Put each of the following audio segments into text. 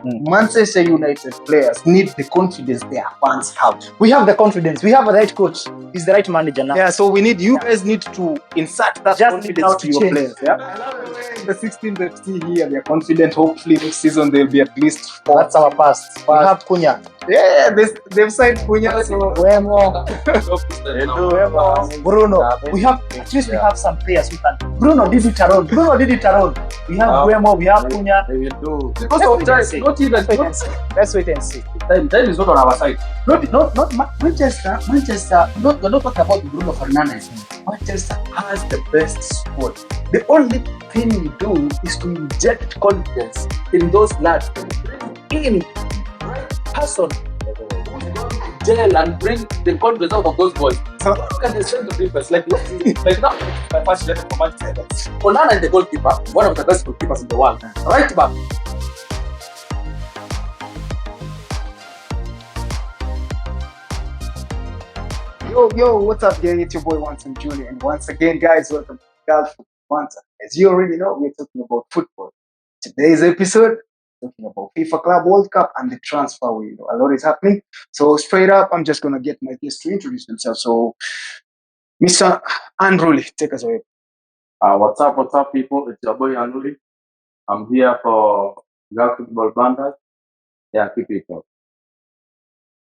Manchester United players need the confidence their fans have. We have the confidence. We have a right coach. He's the right manager now. Yeah, so we need you guys need to insert that Just confidence to your change. players. Yeah, the 16 that see here, they're confident. Hopefully next season they'll be at least 4. That's our past. We have Cunha. Yeah, they've signed Cunha. So Wemo. Bruno. We have at least we have some players who can. Bruno did it alone. We have Wemo. We have Cunha. They will do. Because of time, let's wait and see. Time is not on our side. Not Manchester. We're not talking about Bruno Fernandes. Manchester has the best squad. The only thing you do is to inject confidence in those lads. In right person Gel and bring the confidence out of those boys. So look at the strength of defense. Like now, my first level for Manchester. Onana is the goalkeeper, one of the best goalkeepers in the world. Right back. Yo, what's up, gang? It's your boy Wanson Junior, and once again, guys, welcome to Gulf Banter. As you already know, we're talking about football. Today's episode, talking about FIFA Club World Cup and the transfer window. A lot is happening. So straight up, I'm just gonna get my guests to introduce themselves. So, Mr. Unruly, take us away. What's up, people? It's your boy Anuli. I'm here for Gulf Banter. Yeah, keep it up.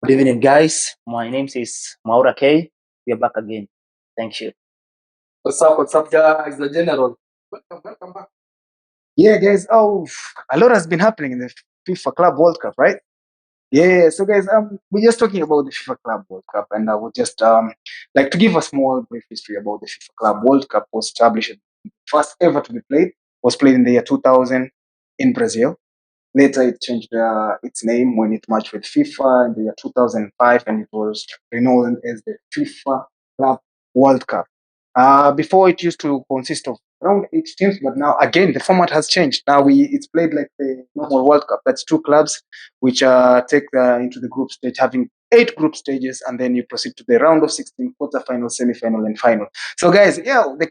Good evening, guys. My name is Maura K. We are back again. Thank you. What's up, guys? The general. Welcome back. Yeah, guys. Oh, a lot has been happening in the FIFA Club World Cup, right? Yeah. So, guys, we're just talking about the FIFA Club World Cup, and I would just like to give a small brief history about the FIFA Club World Cup. Was established, first ever to be played, was played in the year 2000 in Brazil. Later, it changed its name when it matched with FIFA in the year 2005, and it was renowned as the FIFA Club World Cup. Before, it used to consist of around 8 teams, but now again the format has changed. Now it's played like the normal World Cup. That's 2 clubs which take into the group stage, having 8 group stages, and then you proceed to the round of 16, quarterfinal, semi-final, and final. So, guys, yeah, the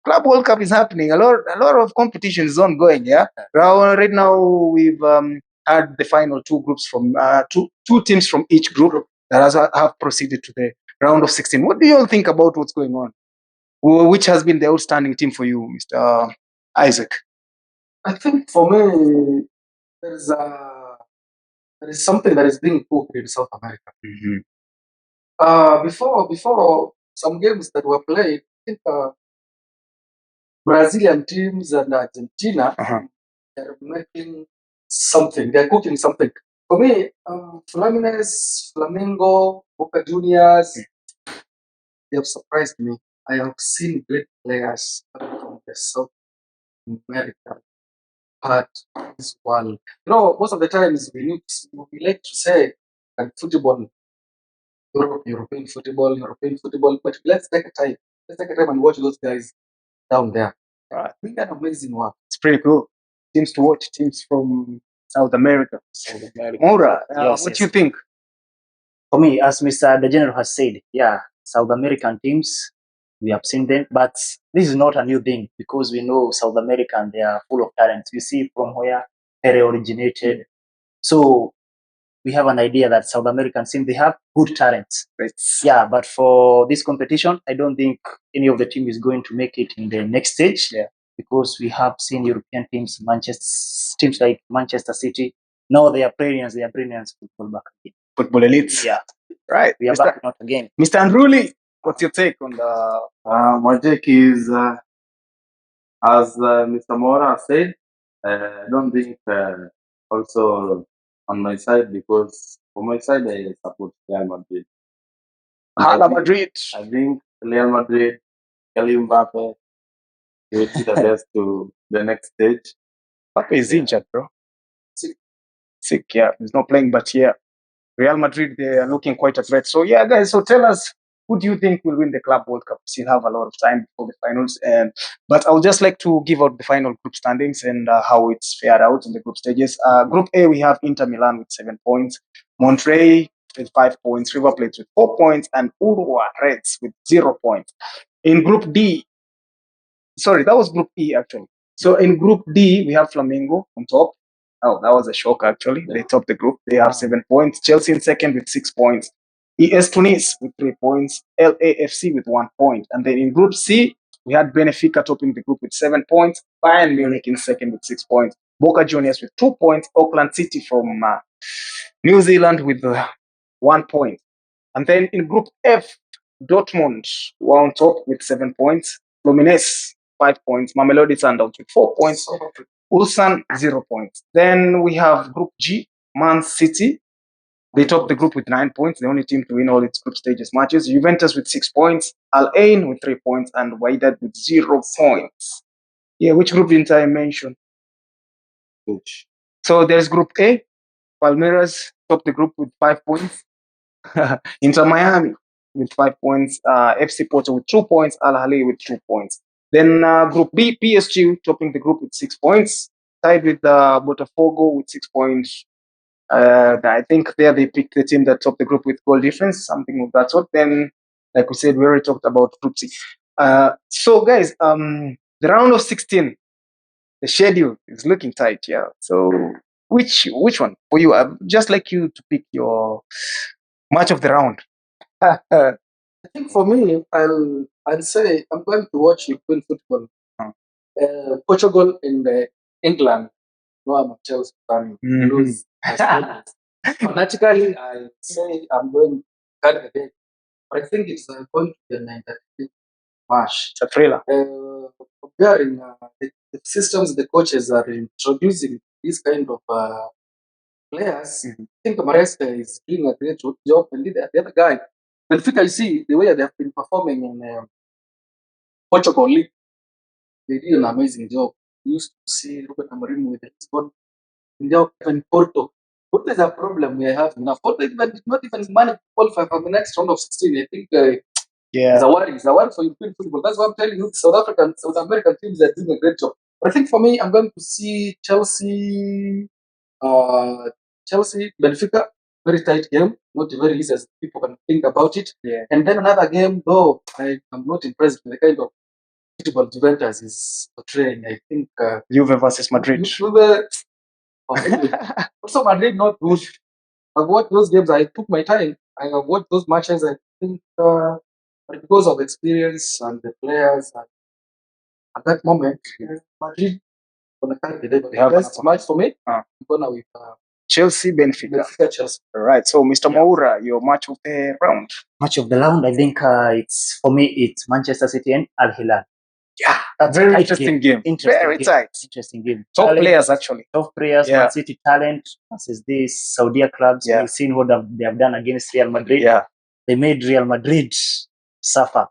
Club World Cup is happening. A lot of competition is ongoing. Yeah, right now we've had the final 2 groups from two teams from each group that have proceeded to the round of 16. What do you all think about what's going on? Which has been the outstanding team for you, Mr. Isaac? I think for me, there is something that is being cooked in South America. Before some games that were played, I think Brazilian teams and Argentina are making something. They're cooking something. For me, Fluminense, Flamengo, Boca Juniors, they have surprised me. I have seen great players from the South America part of this world. You know, most of the times we like to say that football, European football, but let's take a time. Let's take a time and watch those guys down there. Doing an amazing work. It's pretty cool. Teams to watch, teams from South America. Maura, what do you think? For me, as Mr. The General has said, yeah, South American teams, we have seen them, but this is not a new thing because we know South American, they are full of talent. You see from where they originated. So we have an idea that South American team, they have good talents. Yeah, but for this competition, I don't think any of the team is going to make it in the next stage. Yeah. Because we have seen European teams, teams like Manchester City. Now they are brilliant football back again. Football elites. Yeah. Right. We are back not again. Mr. Unruly, what's your take on the my take is as Mr. Mora said, I don't think also on my side, because for my side I support Real Madrid. Hala Madrid? I think Real Madrid, Kylian Mbappe will be the best to the next stage. Mbappe is injured, bro. Sick, yeah. He's not playing, but yeah. Real Madrid, they are looking quite a threat. So, yeah, guys, so tell us, who do you think will win the Club World Cup? We still have a lot of time before the finals. But I would just like to give out the final group standings and how it's fared out in the group stages. Group A, we have Inter Milan with 7 points, Monterrey with 5 points, River Plate with 4 points, and Uruguay Reds with 0 points. In Group D, sorry, that was Group E, actually. So in Group D, we have Flamengo on top, Oh, that was a shock, actually. They topped the group. They have 7 points. Chelsea in second with 6 points. ES Tunis with 3 points. LAFC with 1 point. And then in Group C, we had Benfica topping the group with 7 points. Bayern Munich in second with 6 points. Boca Juniors with 2 points. Auckland City from New Zealand with 1 point. And then in Group F, Dortmund were on top with 7 points. Fluminense, 5 points. Mamelodi Sundowns with 4 points. Ulsan, 0 points. Then we have Group G, Man City. They topped the group with 9 points, the only team to win all its group stages matches. Juventus with 6 points. Al Ain with 3 points. And Wydad with 0 points. Yeah, which group didn't I mention? Which? So there's Group A. Palmeiras topped the group with 5 points. Inter Miami with 5 points. FC Porto with 2 points. Al Ahly with 2 points. Then Group B, PSG topping the group with 6 points. Tied with Botafogo with 6 points. I think there they picked the team that topped the group with goal difference, something of that sort. Then, like we said, we already talked about Group C. So, guys, the round of 16, the schedule is looking tight, yeah. So, which one for you? I'd just like you to pick your match of the round. I think for me, I'll say I'm going to watch European football. Portugal in England. No, I'm a Chelsea fan. Lose. Fanatically, I say I'm going to carry the day. But I think it's going to be a 9:30 match. It's a thriller. Comparing the systems the coaches are introducing these kind of players, I think Maresca is doing a great job. And the other guy, Benfica, you see the way they have been performing in Portugal League, they did an amazing job. We used to see Ruben Amorim with Lisbon, and Porto. Porto is a problem we have now. Porto did not even manage to qualify for the next round of 16. I think it's a worry. It's a worry for European football. That's why I'm telling you, South American teams are doing a great job. But I think for me, I'm going to see Chelsea, Benfica, very tight game, not very easy as people can think about it. Yeah. And then another game, though, I'm not impressed with the kind of football Juventus is portraying. I think Juve versus Madrid. Juve, also Madrid not good. I've watched those games. I took my time. I have watched those matches. I think but because of experience and the players at that moment, Madrid gonna carry the day. But the best match for me, I'm gonna with Chelsea, Benfica. Chelsea. All right. So, Mr. Moura, your match of the round. Match of the round, I think it's for me, it's Manchester City and Al Hilal. Yeah, That's very a tight interesting game. Interesting Very game. tight. Interesting game. Top Talent, players, actually. top players, Yeah. Man City talent versus these Saudi clubs. Yeah. We've seen what they have done against Real Madrid. Yeah. They made Real Madrid suffer.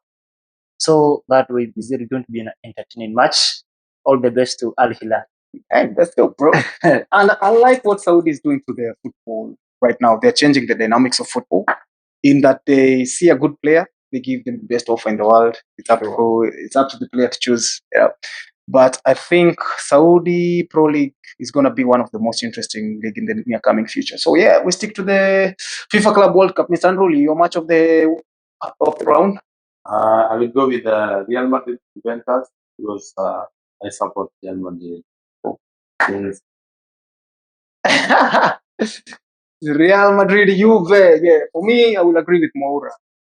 So that way is really going to be an entertaining match. All the best to Al Hilal. Hey, let's go, bro. And I like what Saudi is doing to their football right now. They're changing the dynamics of football in that they see a good player, they give them the best offer in the world. It's up to the player to choose. Yeah. But I think Saudi Pro League is going to be one of the most interesting league in the near coming future. So yeah, we stick to the FIFA Club World Cup. Mr. Andruli, your match of the round? I will go with Real Madrid Juventus because I support Real Madrid. Yes. Real Madrid, Juve. Yeah, for me, I will agree with Moura.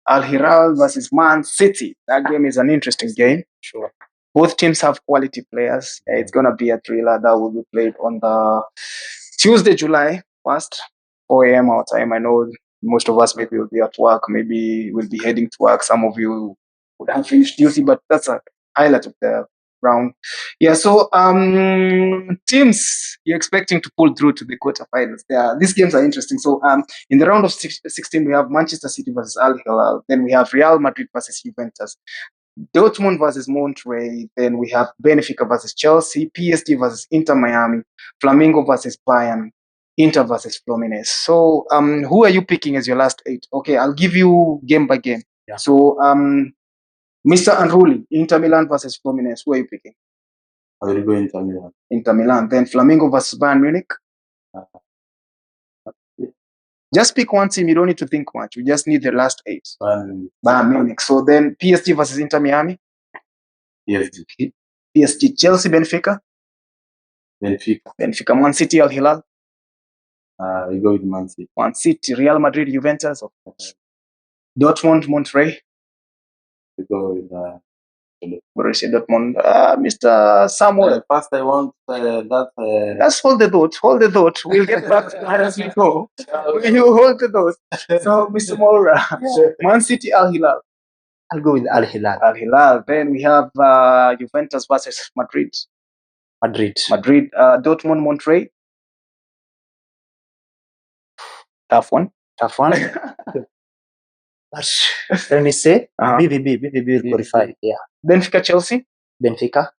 Al Hilal versus Man City. That game is an interesting game. Sure. Both teams have quality players. It's going to be a thriller that will be played on the Tuesday, July 1st, 4 a.m. our time. I know most of us maybe will be at work. Maybe we'll be heading to work. Some of you would have finished duty, but that's a highlight of the round. Yeah, so teams you're expecting to pull through to the quarterfinals. These games are interesting. So in the round of 16, we have Manchester City versus Al Hilal. Then we have Real Madrid versus Juventus. Dortmund versus Monterrey. Then we have Benfica versus Chelsea, PSG versus Inter Miami, Flamengo versus Bayern, Inter versus Fluminense. So who are you picking as your last 8? Okay, I'll give you game by game. Yeah. So Mr. Unruly, Inter Milan versus Fluminense. Who are you picking? I will go Inter Milan. Inter Milan. Then Flamengo versus Bayern Munich. Just pick one team. You don't need to think much. We just need the last 8. Bayern Munich. So then PSG versus Inter Miami. PSG. PSG. Chelsea, Benfica. Benfica. Man City, Al Hilal. We go with Man City. Man City, Real Madrid, Juventus. Of course. Dortmund, Monterrey. We go with Borussia Dortmund. Mr. Samuel. first, I want that. Let's hold the thought. Hold the thought. We'll get back to that as we go. You hold the thought. So, Mr. Moura, Man City, Al Hilal. I'll go with Al Hilal. Al Hilal. Then we have Juventus versus Madrid. Madrid. Dortmund, Monterrey. Tough one. But let me say, Uh-huh. BVB will qualify. Yeah. Benfica, Chelsea. Benfica.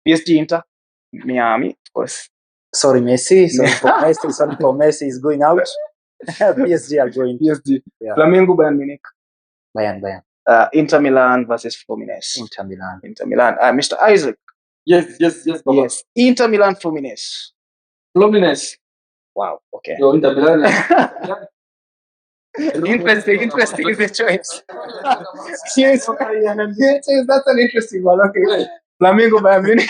PSG, Inter. Miami, of course. Sorry, Messi. Sorry for Messi is going out. PSG are going. PSG. Yeah. Flamengo, Bayern Munich. Bayern. Inter Milan versus Fluminense. Inter Milan. Mr. Isaac. Yes, Baba. Yes. Inter Milan, Fluminense. Wow. Okay. Yo, Inter Milan. Interesting is the choice. Yes, that's an interesting one. Okay. Flamengo, Bayern Munich.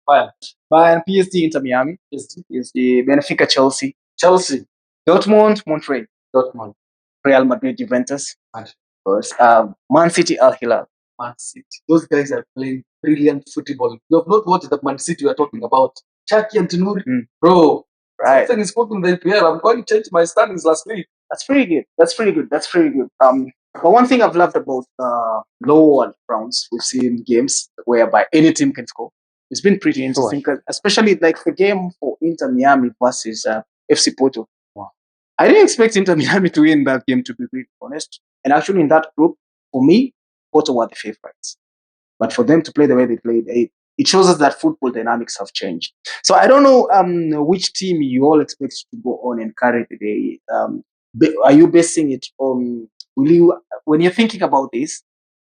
Bayern, PSG, Inter Miami. PSG, Benfica, Chelsea. Dortmund, Monterrey. Real Madrid, Juventus. Man City, Al Hilal. Man City. Those guys are playing brilliant football. You have not watched the Man City we are talking about. Chaki and Tinuri. Bro. Right. Something is cooking in the EPL. I'm going to change my standings last week. That's pretty good. But one thing I've loved about lower rounds, we've seen games whereby any team can score. It's been pretty interesting, especially like the game for Inter Miami versus FC Porto. Wow. I didn't expect Inter Miami to win that game, to be really honest. And actually, in that group, for me, Porto were the favorites. But for them to play the way they played, it shows us that football dynamics have changed. So I don't know which team you all expect to go on and carry the day. Are you basing it on, when you're thinking about this,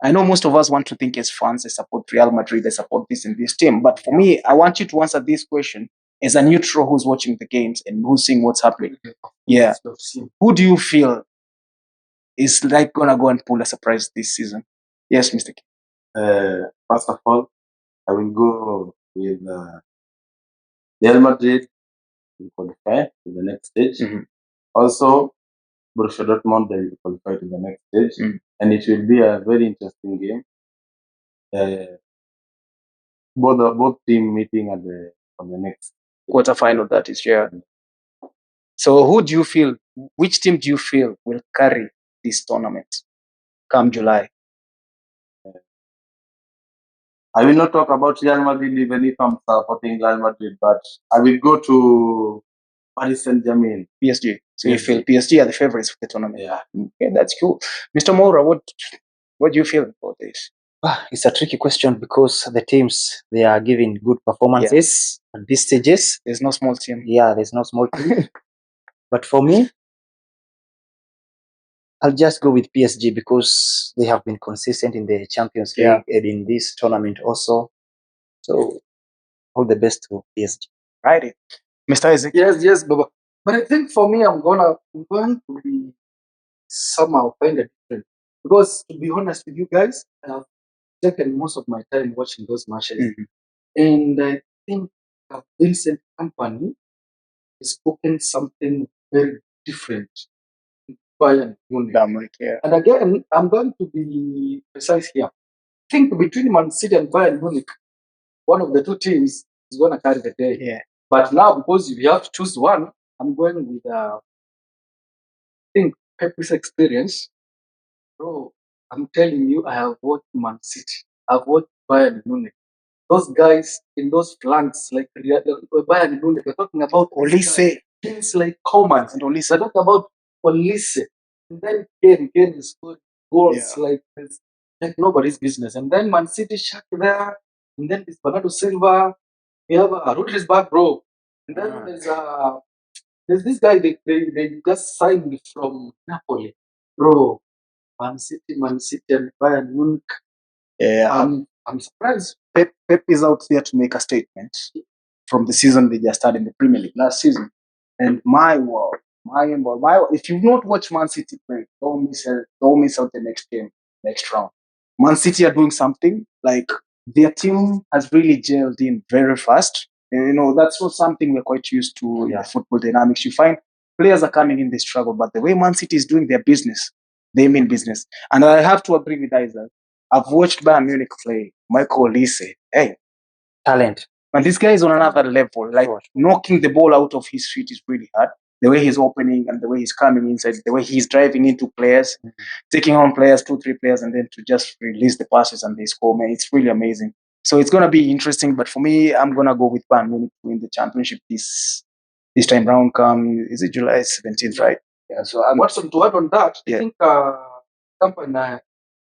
I know most of us want to think as fans, they support Real Madrid, they support this and this team. But for me, I want you to answer this question as a neutral who's watching the games and who's seeing what's happening. Yeah. Who do you feel is like going to go and pull a surprise this season? Yes, Mr. K. First of all, I will go with Real Madrid will qualify to the next stage. Also, Borussia Dortmund they will qualify to the next stage, and it will be a very interesting game. Both team meeting on the next quarterfinal. That is, yeah. So, which team do you feel will carry this tournament come July? I will not talk about Real Madrid even if I'm supporting Real Madrid, but I will go to Paris Saint-Germain. PSG. So you feel PSG are the favorites for the tournament? Yeah. Okay, that's cool. Mr. Moura, what do you feel about this? It's a tricky question because the teams, they are giving good performances at these stages. There's no small team. Yeah, there's no small team. But for me, I'll just go with PSG because they have been consistent in the Champions League and in this tournament also. So, all the best to PSG. Right. Mr. Isaac? Yes, Baba. But I think for me, I'm going to be somehow kind of different. Because to be honest with you guys, I have taken most of my time watching those matches. And I think Vincent Company is spoken something very different. Bayern Munich. And again, I'm going to be precise here. I think between Man City and Bayern Munich, one of the two teams is going to carry the day. Yeah. But now, because you have to choose one, I'm going with, I think, Pep's experience. Bro, I'm telling you, I have watched Man City. I've watched Bayern Munich. Those guys in those flanks, like Bayern Munich, we're talking about Olise. Things like Coman and Olise. We're talking about Olise. And then Kane scored goals like this, like nobody's business. And then Man City shut there. And then it's Bernardo Silva. We have Rodri's back, bro. And then there's this guy they just signed from Napoli, bro. Man City, and Bayern Munich. Yeah, I'm surprised. Pep is out there to make a statement from the season they just started in the Premier League last season. And my word, if you've not watched Man City play, don't miss out the next game, next round. Man City are doing something like their team has really gelled in very fast. That's not something we're quite used to in the football dynamics. You find players are coming in, they struggle, but the way Man City is doing their business, they mean business. And I have to agree with Isaac. I've watched Bayern Munich play. Michael Olise, hey, Talent. and this guy is on another level. Like knocking the ball out of his feet is really hard. The way he's opening and the way he's coming inside, the way he's driving into players, taking on players, 2-3 players, and then to just release the passes and they score, man, it's really amazing. So it's gonna be interesting. But for me, I'm gonna go with Bayern Munich to win the championship this time round. Is it July 17th, right? Yeah. So Watson, to add on that, I think company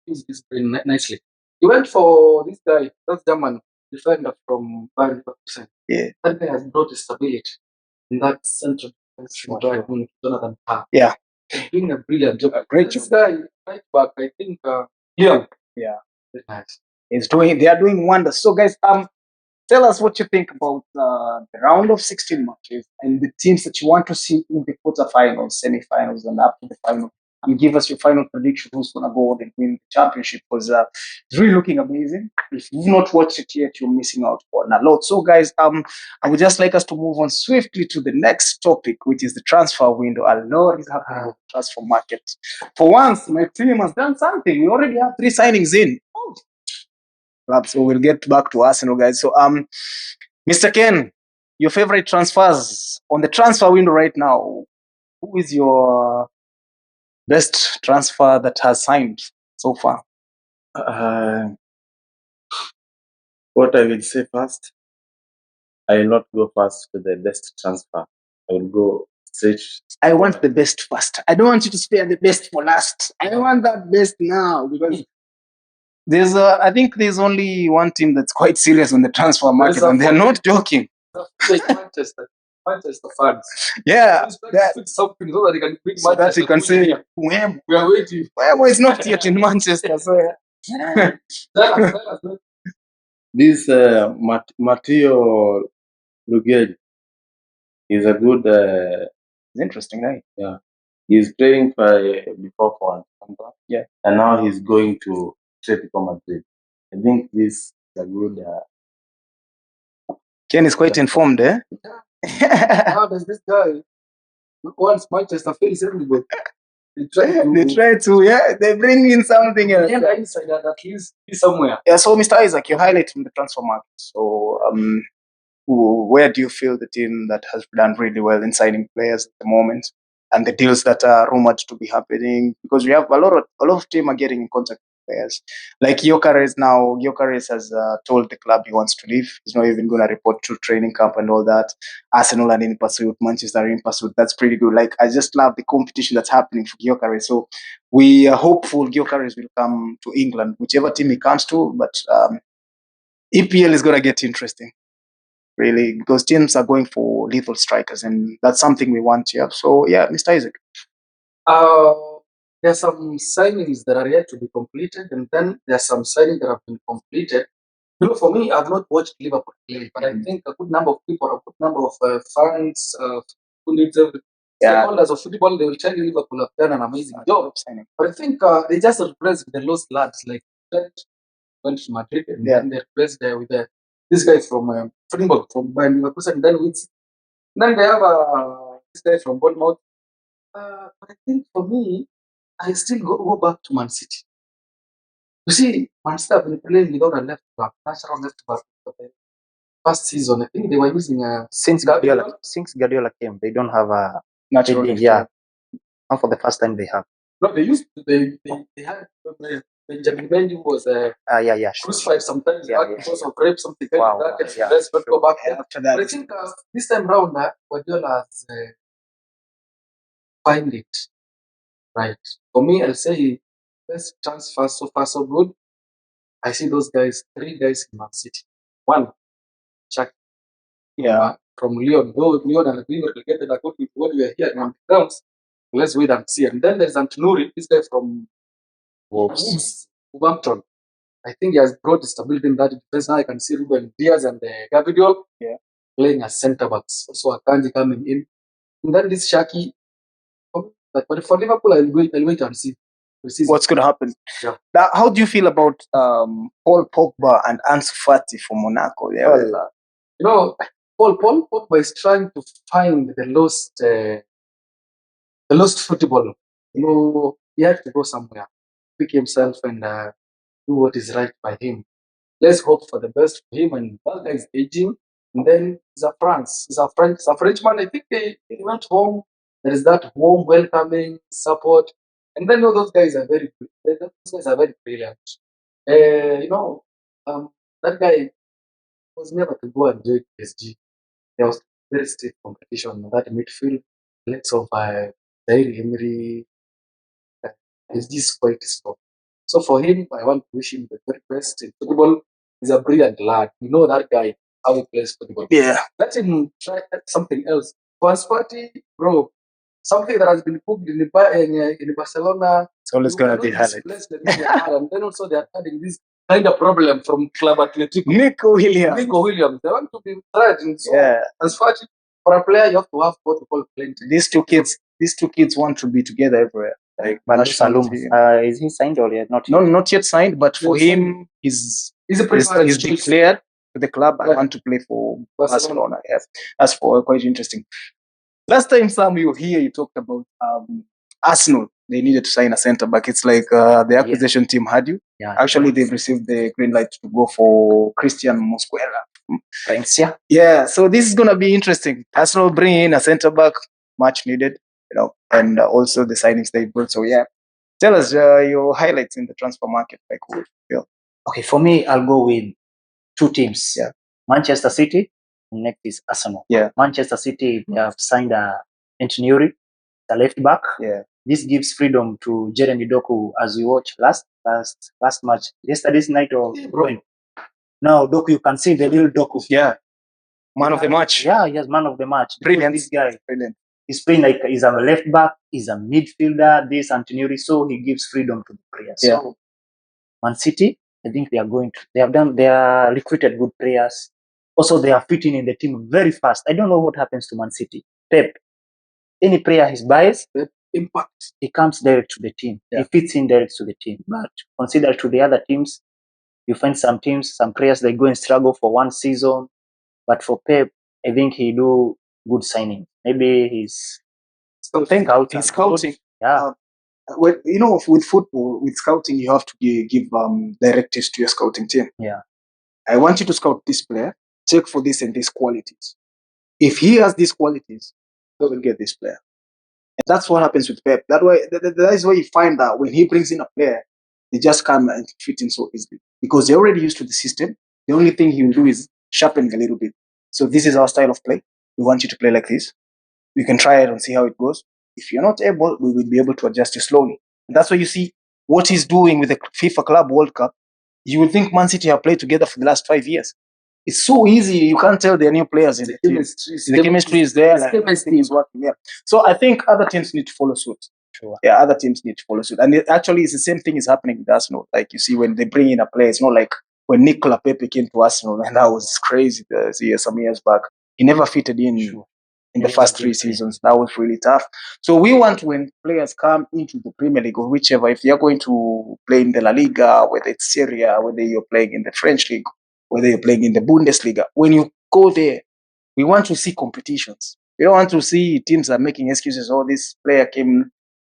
is doing nicely. He went for this guy, that's German defender from Bayern Leverkusen. Yeah. That guy has brought stability in that central defense, Jonathan Tah. Yeah. He's doing a brilliant job. Great This guy, right back, I think, Leon. Yeah. Very nice. They are doing wonders. So guys, tell us what you think about the round of 16 matches and the teams that you want to see in the quarterfinals, semi-finals, and up to the final. And give us your final prediction who's going to go and win the championship, because it's really looking amazing. If you've not watched it yet, you're missing out on a lot. So guys, I would just like us to move on swiftly to the next topic, which is the transfer window. A lot is happening with the transfer market. For once, my team has done something. We already have 3 signings in. So we'll get back to Arsenal, guys. So, Mr. Ken, your favorite transfers on the transfer window right now. Who is your best transfer that has signed so far? What I will say first, I will not go first to the best transfer. I will go straight. I want the best first. I don't want you to spare the best for last. I want that best now, because I think there's only one team that's quite serious on the transfer market, and they're not joking. Manchester fans. Yeah. Something so that they can bring so that you can say, we are waiting. Wemo is not yet in Manchester. So This Matteo Lugel is a good. Interesting, right? Yeah. He's playing before for Atlanta. Yeah. And now he's going to Atletico Madrid. I think this is a good. Ken is quite informed, eh? How does this guy, once Manchester fails everybody, they bring in something else. Yeah, inside that at least somewhere. Yeah, so Mr. Isaac, you highlight from the transfer market. So, where do you feel the team that has done really well in signing players at the moment, and the deals that are rumored to be happening? Because we have a lot of team are getting in contact with players. Like Gyökeres now. Gyökeres has told the club he wants to leave. He's not even going to report to training camp and all that. Arsenal are in pursuit. Manchester are in pursuit. That's pretty good. Like, I just love the competition that's happening for Gyökeres. So we are hopeful Gyökeres will come to England, whichever team he comes to. But EPL is going to get interesting, really, because teams are going for lethal strikers, and that's something we want. Yeah. So yeah, Mr. Isaac. There are some signings that are yet to be completed, and then there are some signings that have been completed. For me, I've not watched Liverpool play, but I think a good number of people, a good number of fans, who needs stakeholders of football, they will tell you Liverpool have done an amazing job signing. But I think they just replaced the lost lads, like went to Madrid, and then they replaced with this guy from Freiburg, from Bayern Leverkusen, and then they have this guy from Bournemouth. But I think for me, I still go back to Man City. You see, Man City have been playing without a left back, natural left back for the past season. I think they were using since Guardiola came, they don't have a natural left. Yeah. Not for the first time they have. No, they used to. They had Benjamin Mendy was crucified sometimes because of rape, something like that. And let's not go back there. After that, but I think this time round, Guardiola has find it right. For me, I'll say best transfer so far so good. I see those guys, 3 guys in Man City. 1, Chuck. Yeah. From Leon. Though Leon and we were relegated according to what we are hearing on the grounds. Let's wait and see. And then there's Antonuri, this guy from Wolverhampton. I think he has brought stability in that defense. Now I can see Ruben Diaz and Gabriel playing as centre backs. Also Akanji coming in. And then this Shaki. But for Liverpool, I'll wait and see what's going to happen. Yeah. Now, how do you feel about Paul Pogba and Ansu Fati for Monaco? Well, Paul Pogba is trying to find the lost football. He had to go somewhere, pick himself and do what is right by him. Let's hope for the best for him. And that guy is aging. And then he's a Frenchman. I think he went home. There is that warm, welcoming support. And then those guys are very brilliant. That guy was never to go and join PSG. There was very stiff competition in that midfield. Let's of Zaire Emery, is this quite strong. So for him, I want to wish him the very best in football. He's a brilliant lad. You know that guy, how he plays football. Yeah. Let him try something else. For his party, bro, something that has been cooked in Barcelona. It's always going to be highlight. And then also they are adding this kind of problem from Club Atletico. Nico Williams. They want to be threatened. So Yeah. as far as for a player, you have to have protocol plenty. These two kids want to be together everywhere. Like Salum, is he signed or yet? Not No, yet. not yet signed, but for him, he's declared to the club. I want to play for Barcelona. Yes, that's quite interesting. Last time, Sam, you talked about Arsenal. They needed to sign a centre back. It's like the acquisition team had you. Yeah. Actually, they've received the green light to go for Christian Mosquera. Yeah, so this is gonna be interesting. Arsenal bring in a centre back, much needed, and also the signings they brought. So yeah, tell us your highlights in the transfer market, like who you feel. Okay, for me, I'll go with two teams. Yeah. Manchester City, and next is Arsenal. Yeah. Manchester City, they have signed Antonio, the left back. Yeah. This gives freedom to Jeremy Doku, as we watch last match, yesterday's night or growing. Now, Doku, you can see the real Doku. Yeah. Man of the match. Yeah, yes, man of the match. Brilliant. This guy. Brilliant. He's playing like he's a left back, he's a midfielder, this Antonio, so he gives freedom to the players. Yeah. So Man City, I think they are recruited good players. Also, they are fitting in the team very fast. I don't know what happens to Man City. Pep, any player he buys, impact. He comes direct to the team. Yeah. He fits in direct to the team. But consider to the other teams, you find some teams, some players, they go and struggle for one season. But for Pep, I think he do good signing. Maybe he's scouting. Yeah. With football, with scouting, you have to give directives to your scouting team. Yeah. I want you to scout this player, check for this and these qualities. If he has these qualities, you will get this player. And that's what happens with Pep. That is why you find that when he brings in a player, they just come and fit in so easily. Because they're already used to the system. The only thing he will do is sharpen a little bit. So this is our style of play. We want you to play like this. We can try it and see how it goes. If you're not able, we will be able to adjust you slowly. And that's why you see what he's doing with the FIFA Club World Cup. You will think Man City have played together for the last 5 years. It's so easy. You can't tell they're new players in the team. The chemistry is there. Everything is working. Yeah. So I think other teams need to follow suit. Sure. Yeah, other teams need to follow suit. And actually, it's the same thing is happening with Arsenal. Like you see, when they bring in a player, it's not like when Nicola Pepe came to Arsenal, and that was crazy some years back. He never fitted in. Sure. In the first 3 seasons, that was really tough. So we want when players come into the Premier League or whichever, if you're going to play in the La Liga, whether it's Serie A, whether you're playing in the French League, whether you're playing in the Bundesliga, when you go there, we want to see competitions. We don't want to see teams are making excuses. Oh, this player came,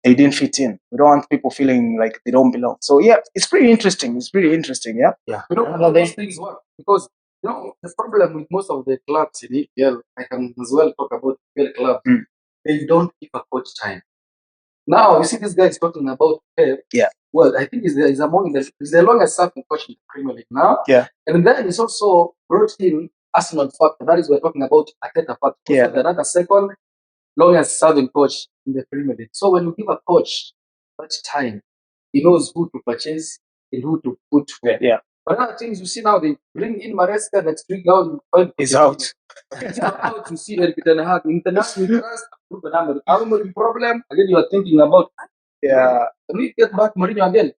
they didn't fit in. We don't want people feeling like they don't belong. So yeah, it's pretty interesting. Yeah. Yeah. How those things work because. The problem with most of the clubs in EPL, I can as well talk about EPL clubs, they don't give a coach time. Now, you see this guy is talking about Pep. Yeah. Well, I think he's the longest serving coach in the Premier League now. Yeah. And then he's also brought in Arsenal factor. That is, we're talking about Arteta factor. Yeah. So another second longest serving coach in the Premier League. So when you give a coach that time, he knows who to purchase and who to put where. Yeah. But other things you see now, they bring in Maresca next week now. You find he's out. It's out to see Eric Ten Hag. International trust, problem. Again, you are thinking about. Yeah. Can we get back Mourinho again?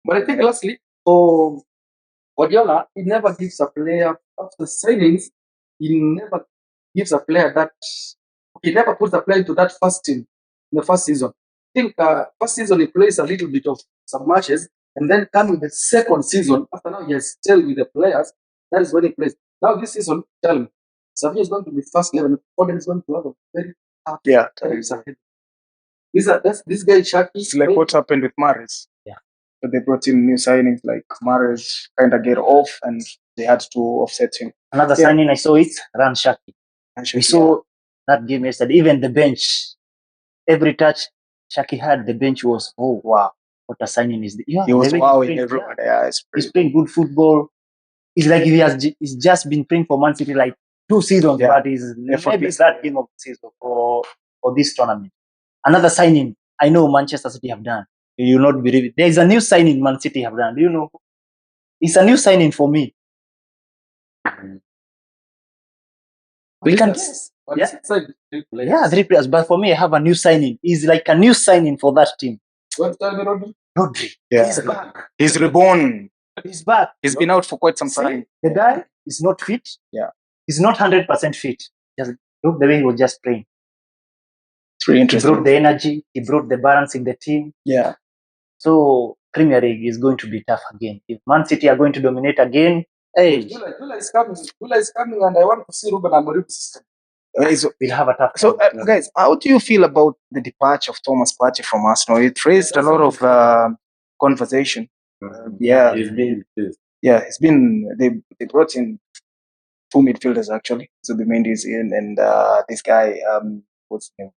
But I think lastly, for Guardiola, he never gives a player after signings. He never gives a player that he never puts a player into that first team in the first season. I think first season he plays a little bit of some matches. And then come with the second season, after now he has still with the players, that is when he plays. Now this season, tell me, Xavier is going to be first 11. Foden is going to have a very tough times ahead. This guy Shaki. It's like what happened with Mahrez. Yeah. So they brought in new signings like Mahrez kind of get off and they had to offset him. Another signing I saw it, Ran Shaki. We saw that game yesterday. Even the bench, every touch Shaki had, the bench was, oh wow, what a signing is this? Yeah, he was wowing everyone. Yeah, he's playing good football. It's like he's just been playing for Man City like 2 seasons, but he's maybe that game of the season for this tournament. Another signing I know Manchester City have done. You will not believe it. There is a new signing Man City have done. Do you know? It's a new signing for me. We can guess. Yeah, 3 players. But for me, I have a new signing. It's like a new signing for that team. Rodri. Yeah. He's back. He's reborn. He's back. He's been out for quite some time. The guy is not fit. Yeah. He's not 100% fit. Just look the way he was just playing. It's really interesting. He brought the energy. He brought the balance in the team. Yeah. So Premier League is going to be tough again. If Man City are going to dominate again, hey. July is coming. July is coming, and I want to see Ruben Amorim's system. We'll have a tough. So, guys, how do you feel about the departure of Thomas Partey from Arsenal? It raised a lot of conversation. Yeah, He's been replaced. Yeah, it's been they brought in 2 midfielders actually. Zubimendi is in, and this guy what's his name?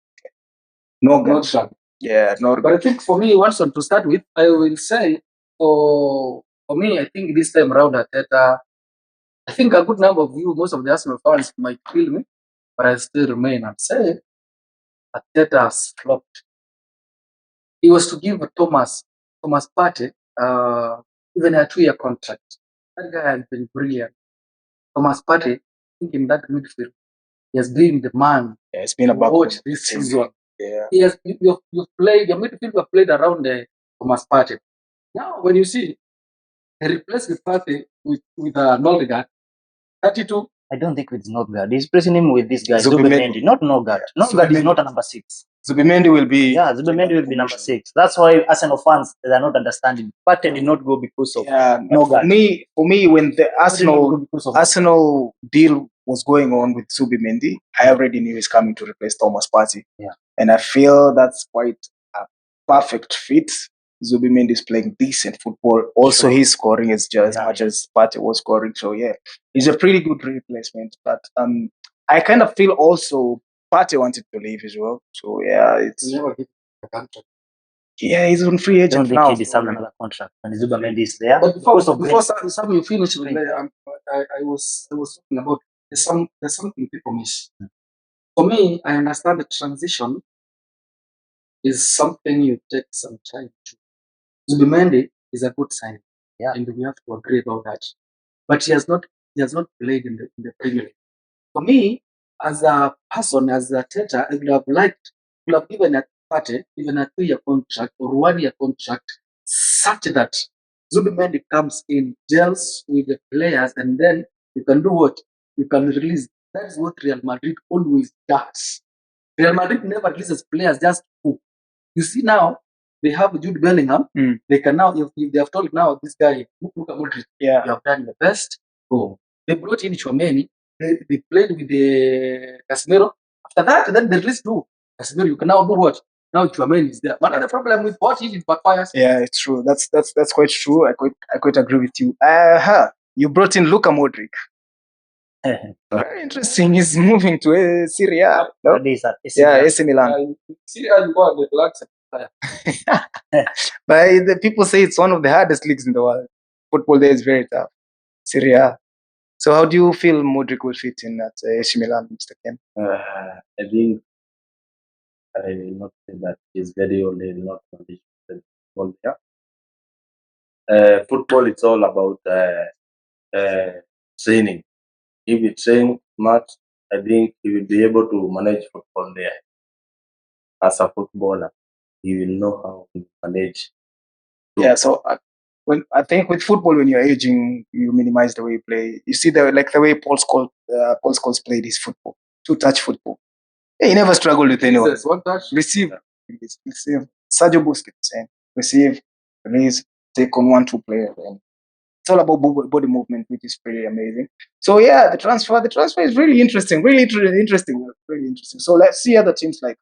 Nordstrand. Yeah, Nordstrand. But I think for me, Watson, to start with, I will say for me, I think this time around Arteta, I think a good number of you, most of the Arsenal fans might kill me, but I still remain and say Arteta has flopped. He was to give Thomas Partey even a 2-year contract. That guy has been brilliant. Thomas Partey, I think in that midfield, he has been the man. Yeah, it's been about watch this season. Yeah, he has. You've played your midfield. Have played around Thomas Partey. Now, when you see he replaced with Partey with Noldegaard, 32. I don't think it's Nordgaard. He's pressing him with this guy, Zubimendi, not Nordgaard. Nordgaard is not a number 6. Zubimendi will be. Yeah, Zubimendi will be number 6. That's why Arsenal fans they are not understanding. Partey did not go because of Nordgaard. For me, when the Arsenal deal was going on with Zubimendi, I already knew he's coming to replace Thomas Partey. Yeah, and I feel that's quite a perfect fit. Zubimendi is playing decent football. Also, he's scoring as much as Partey was scoring. So yeah, he's a pretty good replacement. But I kind of feel also Partey wanted to leave as well. So yeah, it's never get a contract. Yeah, he's on free agent now. He deserves another contract, and Zubimendi is there. But before some you finish, I was talking about there's something people miss. For me, I understand the transition is something you take some time to. Zubimendi is a good sign, and we have to agree about that. But he has not played in the Premier League. For me, as a person, as a Arteta, I would have given a Partey even a 2-year contract or 1-year contract, such that Zubimendi comes in, gels with the players, and then you can do what? You can release. That is what Real Madrid always does. Real Madrid never releases players just to. You see now, they have Jude Bellingham. They can now, if they have told now this guy, look at Modric, you have done the best. Go. They brought in Chouameni. They played with the Casemiro. After that, then they released Casemiro. You can now do what? Now Chouameni is there. But the problem with what he backfires. Yeah, it's true. That's quite true. I quite agree with you. You brought in Luka Modric. Very interesting. He's moving to Serie A. No? AC Milan. Serie A, you go and relax. But the people say it's one of the hardest leagues in the world. Football there is very tough. Serie A. So how do you feel Modric will fit in at AC Milan, Mr. Ken? I think I will not say that he's very old and not conditioned football there. Football, it's all about training. If you train much, I think he will be able to manage football there. As a footballer, he will know how to manage. Yeah, so I think with football, when you're aging, you minimize the way you play. You see the way Paul Scholes played his football, 2-touch football. He never struggled with anyone. One touch. Receive. Sergio Busquets, same. Receive, release, take on 1-2 players. It's all about body movement, which is pretty amazing. So yeah, the transfer is really interesting, really interesting. So let's see other teams like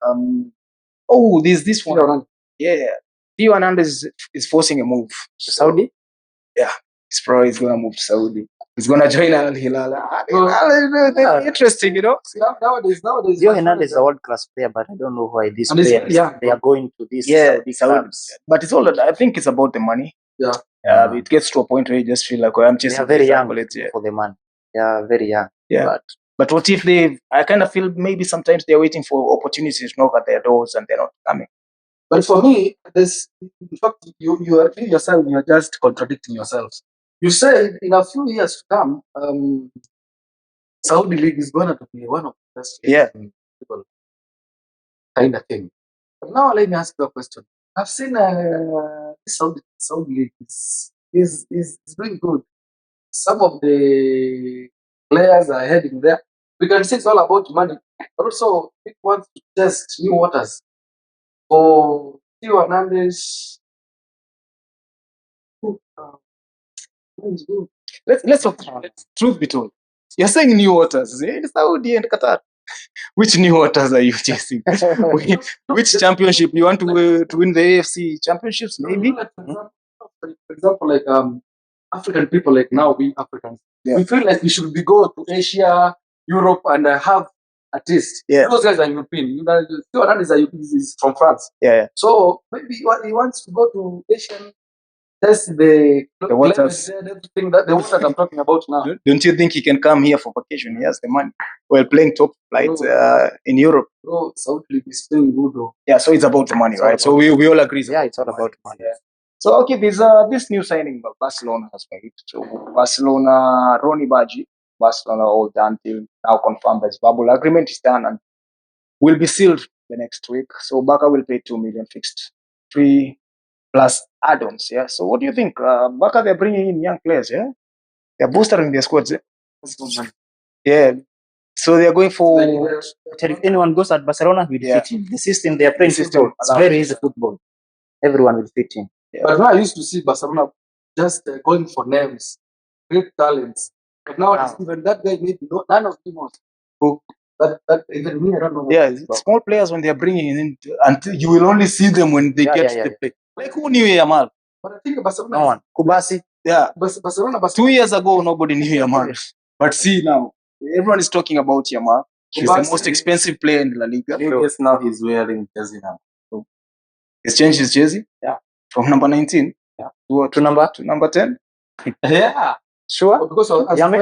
there's this one. Yeah, Theo Hernandez is forcing a move to Saudi. Yeah, he's probably gonna move to Saudi. He's gonna join Al Hilal. Interesting, you know. Nowadays, Theo Hernandez is a world-class player, but I don't know why these players they are going to these Saudi clubs. But it's all. I think it's about the money. Yeah. It gets to a point where you just feel like, I'm They chasing are very young accolades, for the money. They are very young. Yeah. But what if I kind of feel maybe sometimes they're waiting for opportunities to knock at their doors and they're not coming. But for me, in fact, you are yourself, you're just contradicting yourselves. You said in a few years to come, Saudi League is going to be one of the best leagues in football, kind of thing. But now let me ask you a question. I've seen Saudi League is doing good. Some of the players are heading there. We can say it's all about money, but also it wants to test new waters. For Theo Hernandez, let's talk truth be told. You're saying new waters, Saudi and Qatar. Which new waters are you chasing? Which championship you want to win the AFC championships? Maybe. For example, like African people, like now we Africans, we feel like we should be go to Asia, Europe, and have a taste. Those guys are European. Theo Hernandez is from France. So maybe he wants to go to Asian. That's the waters, everything that the water I'm talking about now. Don't you think he can come here for vacation? He has the money. While playing top flights in Europe. Bro, South League is playing good, though. Yeah, so it's about the money, right? So we all agree. Yeah, it's all about money. Yeah. So okay, there's this new signing Barcelona has made. So Barcelona, Ronnie Baji, Barcelona all done till now confirmed that his bubble agreement is done and will be sealed the next week. So Barca will pay 2 million fixed, 3 plus add-ons. Yeah. So what do you think? Barca, they're bringing in young players. Yeah, they're boosting their squads. Yeah. So they're going for. If anyone goes at Barcelona, will fit in. The system they are playing football. It's very easy football. Everyone will fit in. Yeah. But now I used to see Barcelona just going for names, great talents. But now even that guy maybe none of them was who. That even me, I don't know. Yeah, small players when they are bringing in, and you will only see them when they get the play. Like who knew Yamal? But I think Barcelona. No one. Kubasi. Yeah. Barcelona. 2 years ago, nobody knew Yamal. But see now, everyone is talking about Yamal. He's the most expensive player in La Liga. Yes, now he's wearing jersey now. So he's changed his jersey. Yeah. From number 19. Yeah. To number 10. Yeah. Sure. Because I'm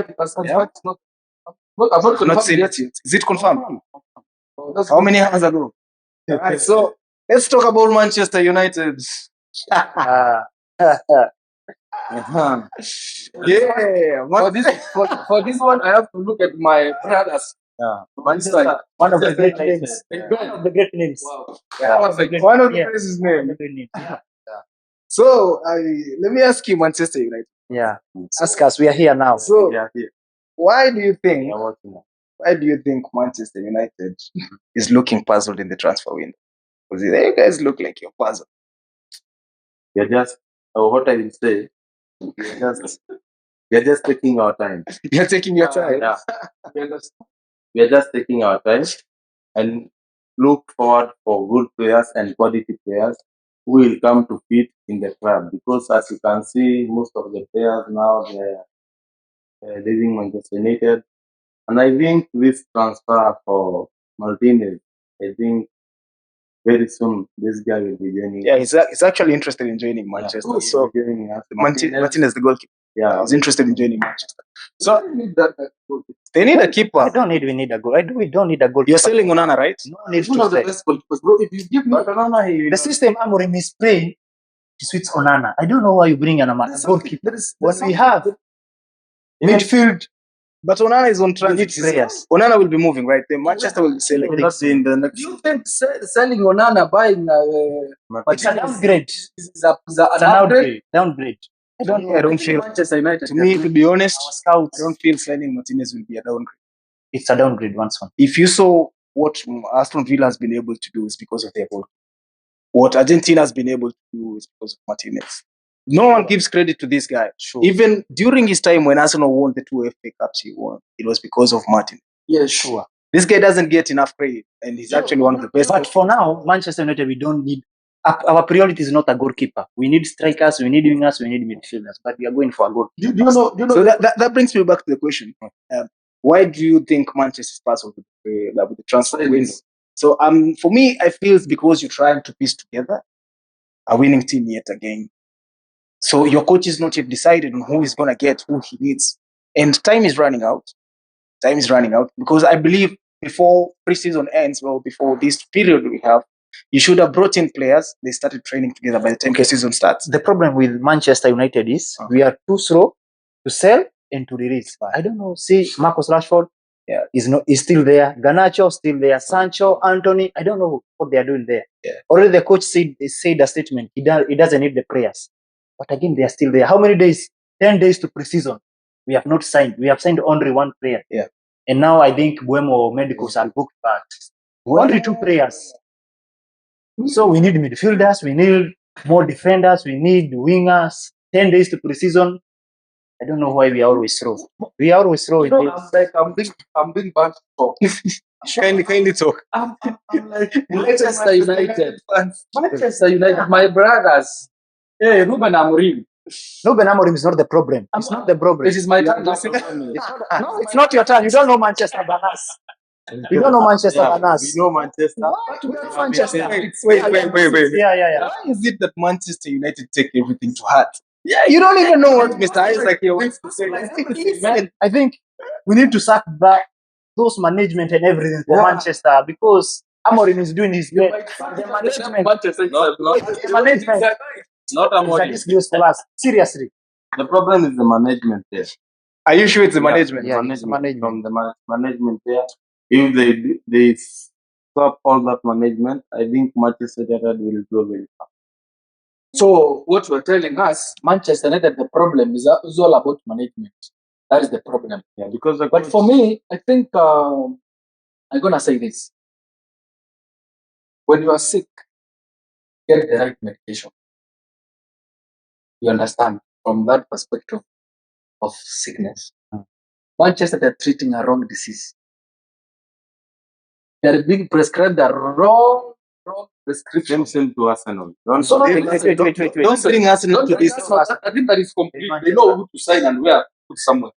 not saying it yet. Is it confirmed? How many hours ago? Alright, so let's talk about Manchester United. Yeah. For this one, I have to look at my brothers. Manchester, one of the great names. One of the great names. Wow. Yeah. One of the greatest names. Yeah. So let me ask you, Manchester United. Yeah. Ask us. We are here now. So We are here. why do you think? We are working now. Why do you think Manchester United is looking puzzled in the transfer window? Because you guys look like you're puzzled. We're just, what I will say, we're just taking our time. You're taking your time. Yeah. We're just taking our time and look forward for good players and quality players who will come to fit in the club. Because as you can see, most of the players now they're leaving Manchester United. And I think this transfer for Martinez, I think very soon this guy will be joining. Yeah, he's actually interested in joining Manchester. Yeah, so joining us. Martinez, the goalkeeper. Yeah, he's interested in joining Manchester. So They need a keeper. We need a goal. We don't need a goal. You're selling Onana, right? No need He's one of the best goalkeepers, bro. If you give me the system Amorim is playing, he suits Onana. I don't know why you bring a goalkeeper. What we have midfield. But Onana is on transit. Players. Onana will be moving, right? The Manchester will be selling. will not be in the next. Do you think selling Onana, buying it's a downgrade. is an upgrade? Downgrade. I don't feel Manchester United. To me, to be honest, Our scouts, I don't feel signing Martinez will be a downgrade. It's a downgrade once one. If you saw what Aston Villa has been able to do is because of their goal. What Argentina has been able to do is because of Martinez. No one gives credit to this guy. Sure. Even during his time when Arsenal won the 2 FA Cups he won, it was because of Martin. Yeah, Sure. This guy doesn't get enough credit, and he's actually one of the best. But for now, Manchester United, we don't need. Our priority is not a goalkeeper. We need strikers, we need wingers, we need midfielders. But we are going for a goalkeeper. Do you know? So that brings me back to the question: why do you think Manchester starts with the transfer window? So for me, I feel it's because you're trying to piece together a winning team yet again. So your coach is not yet decided on who he's gonna get, who he needs, and time is running out. Time is running out because I believe before pre-season ends, well, before this period we have, you should have brought in players. They started training together by the time the season starts. The problem with Manchester United is we are too slow to sell and to release. I don't know. See, Marcus Rashford is still there. Garnacho still there. Sancho, Anthony. I don't know what they are doing there. Yeah. Already the coach said a statement. He doesn't need the players. But again, they are still there. How many days? 10 days to pre-season. We have not signed. We have signed only one player. Yeah. And now I think Buemo Medicals are booked back. Only 2 players. So we need midfielders, we need more defenders, we need wingers. 10 days to pre-season. I don't know why we are always slow. We are always slow. I'm being bad talk. Kindly talk. I'm like Manchester United. Manchester United, my brothers. Hey, Ruben Amorim. Ruben Amorim is not the problem. It's not the problem. This is my turn. No, it's not your turn. You don't know Manchester than us. You don't know Manchester than us. We know Manchester. What? We know Manchester. Wait. Yeah. Why is it that Manchester United take everything to heart? Yeah, you don't even know what Mr. Isaac here wants to say. I think we need to sack back those management and everything for Manchester because Amorim is doing his best. The management Not is a Amorim. disgrace for us. Seriously. The problem is the management there. Are you sure it's the management? Yeah, it's management. From the management there. If they stop all that management, I think Manchester United will go very far. So what you're telling us, Manchester United, the problem is all about management. That is the problem. Yeah, because But for me, I think I'm gonna say this: when you are sick, get the right medication. You understand from that perspective of sickness. Manchester, they're treating a wrong disease. They're being prescribed the wrong prescription. same to Arsenal. Wait. Don't bring Arsenal to this. I think that is complete. They know who to sign and where to put somewhere.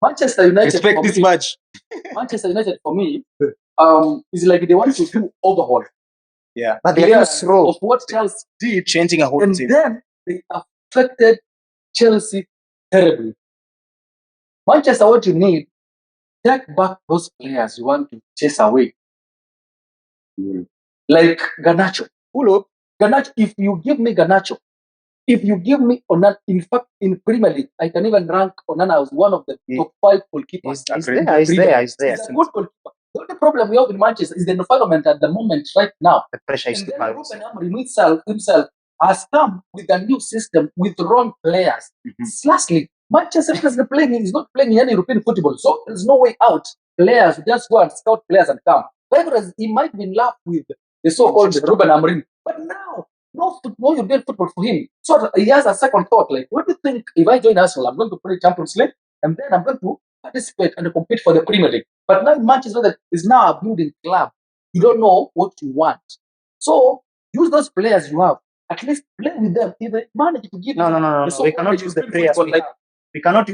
Manchester United. Expect this much. Manchester United for me, is like they want to do overhaul. Yeah. But they are slow. Of what Chelsea did, Changing a whole and team. then they affected Chelsea terribly. Manchester, what you need, take back those players you want to chase away. Like Garnacho. Pull up. Garnacho, if you give me Garnacho, if you give me Onana, in fact, in Premier League, I can even rank Onana as one of the top 5 goalkeepers. He's there. He's He's a good goalkeeper. The only problem we have in Manchester is the environment at the moment right now. The pressure is And too then high. Ruben Amorim himself has come with a new system with wrong players. Lastly, Manchester is not playing in any European football, so there's no way out. Players just go and scout players and come. Whereas he might be in love with the so-called Ruben Amorim, but now no European football for him. So he has a second thought. Like, what do you think? If I join Arsenal, I'm going to play Champions League, and then I'm going to participate and compete for the Premier League. But now Manchester United is now a building club. You don't know what you want. So use those players you have. At least play with them. If they manage to give No. We cannot use the players. We cannot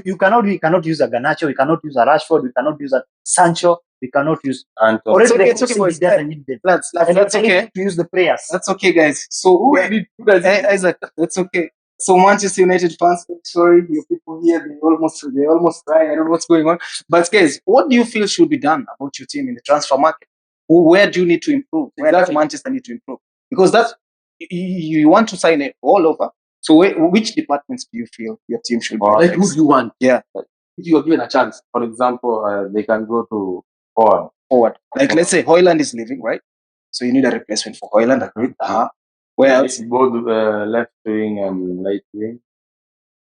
use a Garnacho. We cannot use a Rashford. We cannot use a Sancho. We cannot use. Anthony. It's okay, boys. Doesn't need them. That's okay. To use the players. That's okay, guys. So Isaac, that's okay. So Manchester United fans, sorry, your people here, they almost cry. I don't know what's going on. But guys, what do you feel should be done about your team in the transfer market? Where do you need to improve? Where does Manchester need to improve? Because that's you want to sign it all over. So which departments do you feel your team should be? Like who do you want? Yeah. If you are given a chance. For example, they can go to forward. Like let's say Højlund is leaving, right? So you need a replacement for Højlund. Agreed. Where else? Both left wing and right wing.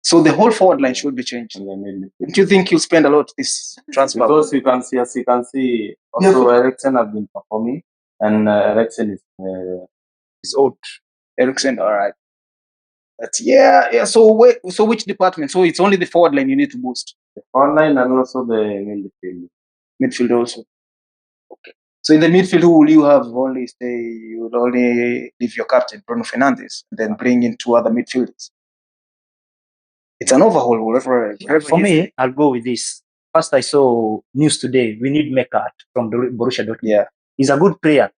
So the whole forward line should be changed. Don't you think you'll spend a lot this transfer? Because you can see, also Eriksen have been performing, and Eriksen is old. Eriksen, all right. That's yeah. So so which department? So it's only the forward line you need to boost. The online and also the midfield. Midfield also. Okay. So in the midfield, who will you have? You will only leave your captain Bruno Fernandes, and then bring in 2 other midfielders. It's an overhaul. Whatever For me, I'll go with this. First, I saw news today. We need Mekart from Borussia Dortmund. Yeah. He's a good player.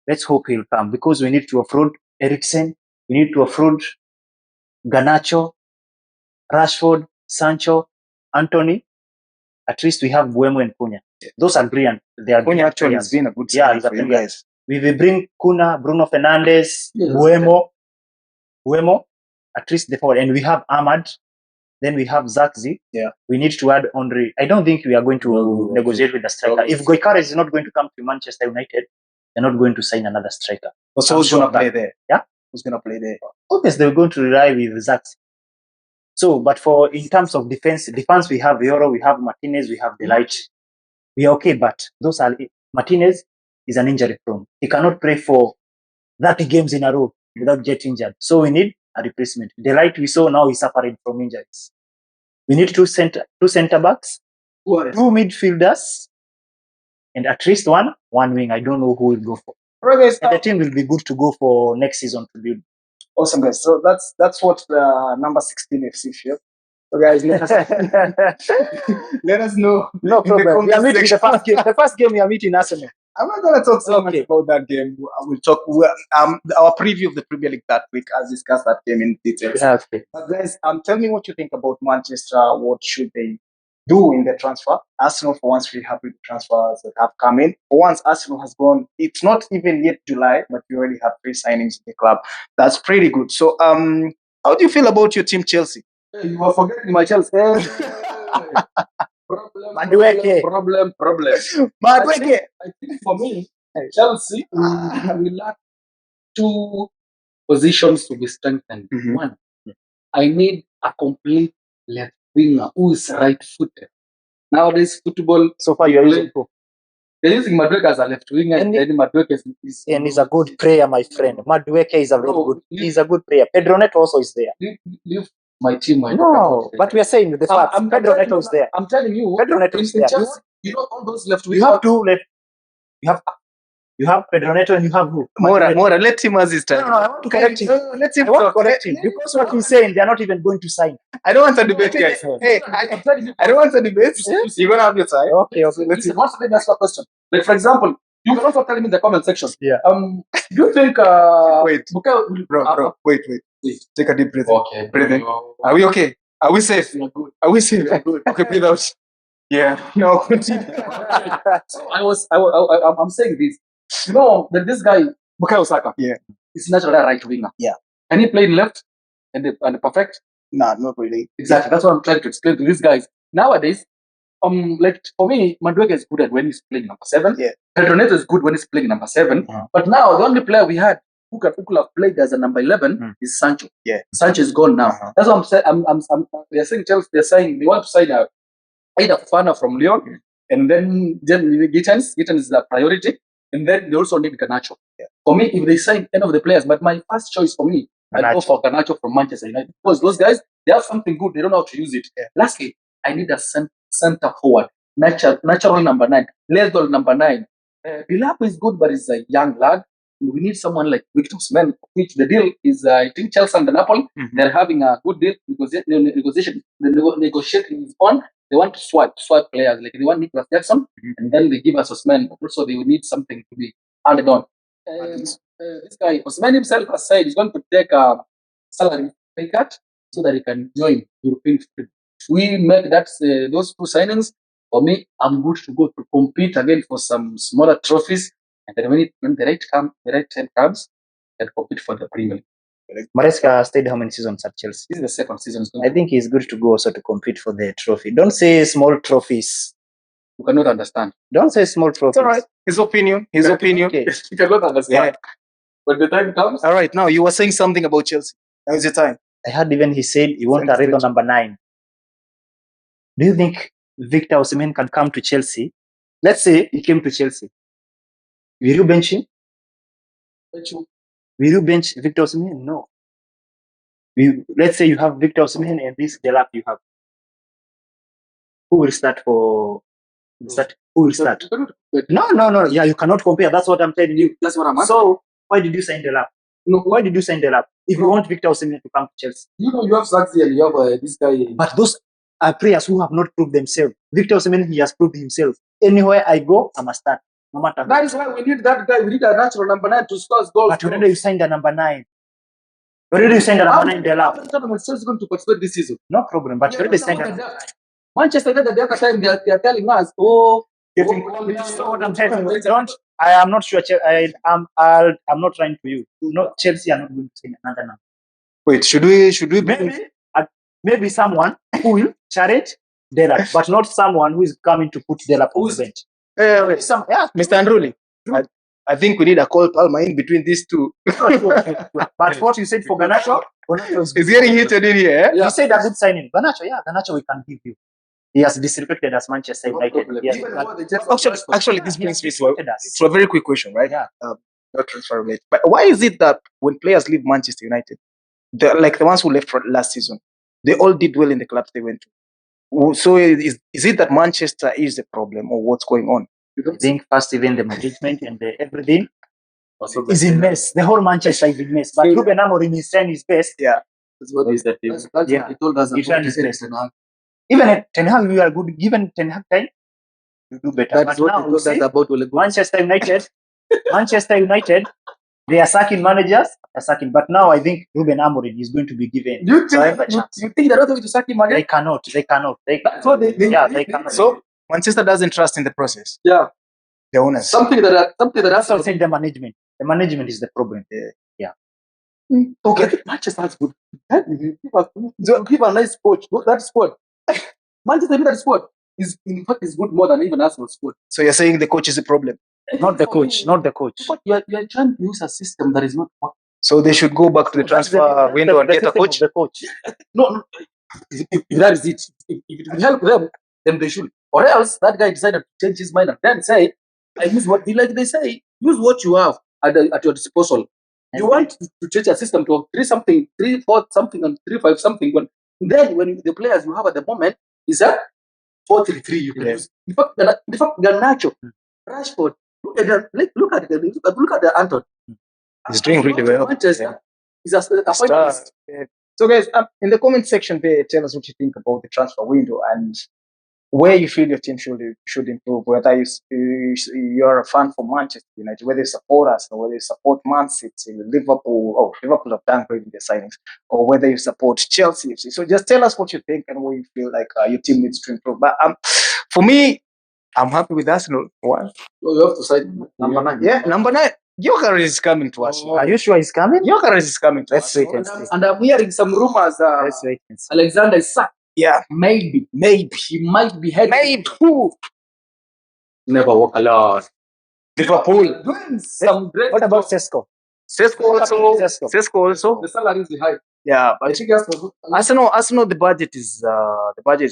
Let's hope he'll come because we need to offload Eriksen. We need to offload Garnacho, Rashford, Sancho, Anthony. At least we have Buemo and Cunha. Those are brilliant. They are Cunha actually has been a good signing for you guys. We will bring Cunha, Bruno Fernandes, Buemo, at least the forward. And we have Ahmad. Then we have Zakzi. Yeah. We need to add Henry. I don't think we are going to negotiate with the striker. If Goikares is not going to come to Manchester United, they're not going to sign another striker. So who's going to play there? Yeah? Who's going to play there? Obviously, they're going to rely with Zakzi. So, but in terms of defense, we have Euro, we have Martinez, we have Delight. We are okay, but Martinez is an injury prone. He cannot play for 30 games in a row without getting injured. So we need a replacement. Delight we saw now is suffering from injuries. We need two center backs, 2 midfielders, and at least one wing. I don't know who will go for. Guys, and the team will be good to go for next season to build. Awesome, guys. So that's what number 16 FC feel. So guys, let us know. No problem. We are meeting the first game. The first game we are meeting Arsenal. I'm not going to talk so much about that game. We'll talk our preview of the Premier League that week, as discussed that game in detail. Yeah, okay. But guys, tell me what you think about Manchester. What should they do in the transfer? Arsenal, for once, we're happy with the transfers that have come in. For once, Arsenal has gone. It's not even yet July, but we already have 3 signings in the club. That's pretty good. So, how do you feel about your team, Chelsea? Hey, you are forgetting my Chelsea. Problem. I think for me, Chelsea we lack 2 positions to be strengthened. Mhm. One, I need a complete left winger who is right-footed. Nowadays, football. So far, you are using who? They're using Madueke as a left winger, And then Madueke is and he's a good player, my friend. Madueke is a very good. He's a good player. Pedro Neto also is there. leave my team. No, but we are saying the facts. Pedro Neto is there. I'm telling you, Pedro Neto is there. Chelsea, you know all those left wingers. You have 2 left. You have Pedro Neto and you have who? Mora, let him as his time. No, I want to correct him. Let him I want to talk. correct him because what he's saying, they are not even going to sign. I don't want a debate, guys. Hey, I'm telling you, I don't want a debate. You're gonna have your time. Okay. Listen, once let me ask you a question. Like, for example, you can also tell me in the comment section. Yeah. Do you think Wait. Bukayo will Bro, wait. Take a deep breath. Okay. Breathe in. Are we okay? Are we safe? You're good. Are we safe? Good. Okay, breathe out. Yeah. No, continue. So I'm saying this. You know that this guy Bukayo Saka. Yeah. Is naturally a right winger. Yeah. Can he play in left and perfect? Nah, not really. Exactly. That's what I'm trying to explain to these guys. Nowadays, like for me, Madueke is good at when he's playing number 7. Yeah. Pedro Neto is good when he's playing number 7. Uh-huh. But now the only player we had who could have played as a number 11 is Sancho. Yeah. Sancho is gone now. Uh-huh. That's what I'm saying. They're saying Chelsea. They're saying they want to sign either Fofana from Lyon, and then Gittins. Gittins is a priority, and then they also need Garnacho. Yeah. For me, if they sign any of the players, but my first choice for me, I'd go for Garnacho from Manchester United because those guys they have something good. They don't know how to use it. Yeah. Lastly, I need a center forward, natural number 9, Lesdol number 9. Bilapo is good, but he's a young lad. We need someone like Victor Osimhen, which the deal is, I think Chelsea and Napoli, they're having a good deal because the negotiating is on. They want to swap players. Like they want Nicholas Jackson, and then they give us Osimhen. Also, they will need something to be added on. This guy, Osimhen himself has said he's going to take a salary pay cut so that he can join European football. If we make that those 2 signings, for me, I'm good to go to compete again for some smaller trophies. And then when the right time comes, and compete for the Premier League. Maresca stayed how many seasons at Chelsea? This is the 2nd season. I think he's good to go also to compete for the trophy. Don't say small trophies. You cannot understand. Don't say small trophies. It's all right. His opinion. Okay. You cannot understand. Yeah. When the time comes. All right. Now you were saying something about Chelsea. Now is your time. I heard even he said he wants a reason number 9. Do you think Victor Osimhen can come to Chelsea? Let's say he came to Chelsea. Will you bench him? Will you bench Victor Osimhen? No. let's say you have Victor Osimhen and this Delap you have. Who will start for? Who will start? No. Yeah, you cannot compare. That's what I'm telling you. That's what I'm asking. So why did you sign Delap? No, why did you sign Delap? If you want Victor Osimhen to come to Chelsea, You know, you have Saxi and you have this guy. but those are players who have not proved themselves. Victor Osimhen, he has proved himself. Anywhere I go, I'm a start. No matter. That is why we need that guy. We need a natural number 9 to score goals. But already you signed the number 9. Already you signed the number 9 Delap. How many tournaments Chelsea going to participate this season? No problem. But you already signed the number 9. Manchester United, the other time they are telling us, oh, Getting what I'm telling you. Don't. I am not sure. I'm not trying to you. No, Chelsea are not going to sign another number. Wait, should we Maybe someone who will challenge Delap, but not someone who is coming to put Delap on the bench. wait, Mr. Andruli, I think we need a call Palmer in between these two. But what you said for Garnacho is getting heated in here. Eh? Yeah. You said a good signing. Garnacho we can give you. He has disrespected us Manchester United. Yes. Actually, this brings me to a very quick question, right? Yeah. Not transfer related. But why is it that when players leave Manchester United, like the ones who left for last season, they all did well in the clubs they went to? So is it that Manchester is the problem, or what's going on? I think first even the management and everything is in mess. The whole Manchester is in mess. But Ruben Amorim is trying his best. Yeah. That's what he told us. He's trying his best. Even at Ten Hag, you are good. Given Ten Hag time, you do better. That's what he told us about Manchester United, they are sacking managers, but now I think Ruben Amorim is going to be given. You think they're not going to sack him again? They cannot. They cannot. So Manchester doesn't trust in the process. Yeah. The owners. Something that that's what saying the management. The management is the problem. Yeah. Okay. Manchester is good. Give a nice coach. That squad. Manchester United squad is in fact is good more than even Arsenal squad. So you're saying the coach is the problem? Not the coach. But you are trying to use a system that is not working. So they should go back to the transfer window and get a coach? The coach. No. If that is it. If it will help them, then they should. Or else that guy decided to change his mind and then say, I use what they say, use what you have at your disposal. You want to change a system to 3-something, 3-4 something, and 3-5 something. Then when the players you have at the moment is at 4-3-3, you can use. In fact, Garnacho, Rashford, look at the Anton. He's doing really well. Manchester is a star. So guys, in the comment section there, tell us what you think about the transfer window and where you feel your team should improve. Whether you're a fan for Manchester United, whether you support us, or whether you support Man City, Liverpool. Oh, Liverpool have downgraded their signings, or whether you support Chelsea. So just tell us what you think and where you feel like your team needs to improve. But for me, I'm happy with Arsenal. Why? So you have to sign number 9. Yeah, number 9. Gyökeres is coming to us. Are you sure he's coming? Gyökeres is coming to us. Let's wait and see. And I'm hearing some rumors. Let's wait and see. Alexander is sacked. Yeah, maybe he might be heading. Maybe who? Never walk alone. Liverpool. What about Sesko? Sesko also. The salary is high. Yeah, but Arsenal, the budget is